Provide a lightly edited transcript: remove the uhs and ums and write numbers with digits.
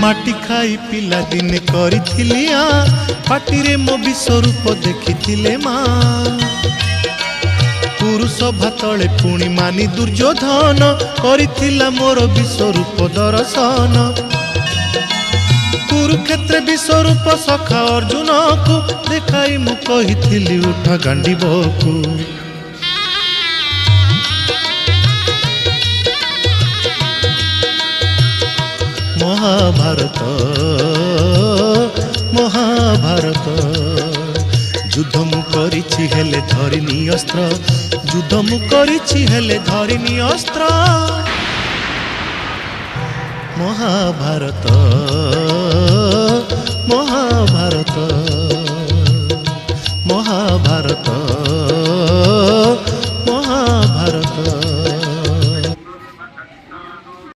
माटी खाई पिला दिने करिथिलिया पाटिरे मो विश्वरूप देखिथिले माँ पुरुष भातले पुणी मानी दुर्योधन करिथिला मोर विश्वरूप दर्शन कुरुक्षेत्र विश्वरूप सखा अर्जुन को देखाई मु कहिथिली उठ गांडीबकु महाभारत महाभारत युद्ध मु करिछि हेले धरिनी अस्त्र युद्ध मु करिछि हेले धरिनी अस्त्र महाभारत महाभारत महाभारत